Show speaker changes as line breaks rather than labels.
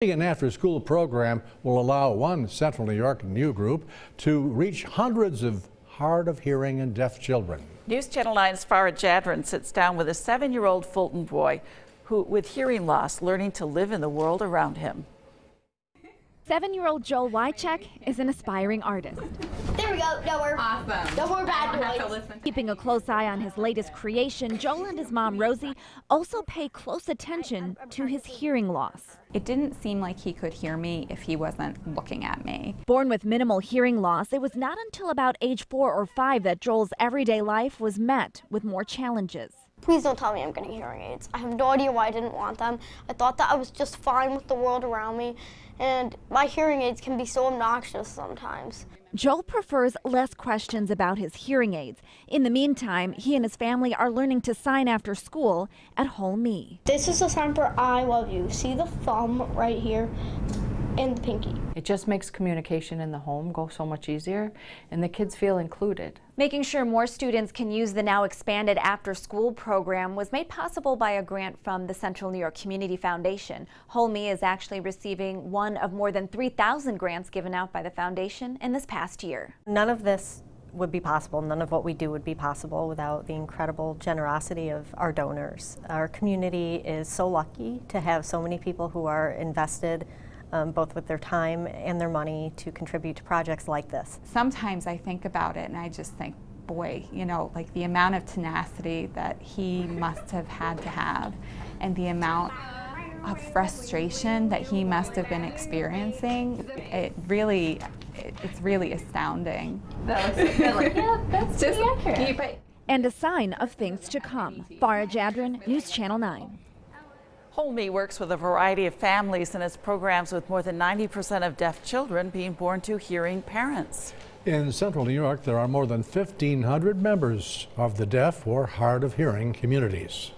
An after-school program will allow one Central New York new group to reach hundreds of hard of hearing and deaf children.
News Channel 9's Farah Jadran sits down with a 7-year-old Fulton boy with hearing loss, learning to live in the world around him.
7-year-old Joel Wycheck is an aspiring artist.
There we go. No more.
Awesome.
No more bad boys.
Keeping a close eye on his latest creation, Joel and his mom, Rosie, also pay close attention to his hearing loss.
It didn't seem like he could hear me if he wasn't looking at me.
Born with minimal hearing loss, it was not until about age 4 or 5 that Joel's everyday life was met with more challenges.
Please don't tell me I'm getting hearing aids. I have no idea why I didn't want them. I thought that I was just fine with the world around me, and my hearing aids can be so obnoxious sometimes.
Joel prefers less questions about his hearing aids. In the meantime, he and his family are learning to sign after school at Whole Me.
This is a sign for I love you. See the thumb right here and the pinky.
It just makes communication in the home go so much easier, and the kids feel included.
Making sure more students can use the now expanded after-school program was made possible by a grant from the Central New York Community Foundation. Whole Me is actually receiving one of more than 3,000 grants given out by the foundation in this past year.
None of this would be possible, none of what we do would be possible without the incredible generosity of our donors. Our community is so lucky to have so many people who are invested both with their time and their money to contribute to projects like this.
Sometimes I think about it and I just think, boy, you know, like the amount of tenacity that he must have had to have and the amount of frustration that he must have been experiencing. It's really astounding.
That looks good. Like, yeah, that's just accurate.
And a sign of things to come. Farah Jadran, News Channel 9.
Whole Me works with a variety of families and has programs with more than 90% of deaf children being born to hearing parents.
In Central New York, there are more than 1,500 members of the deaf or hard of hearing communities.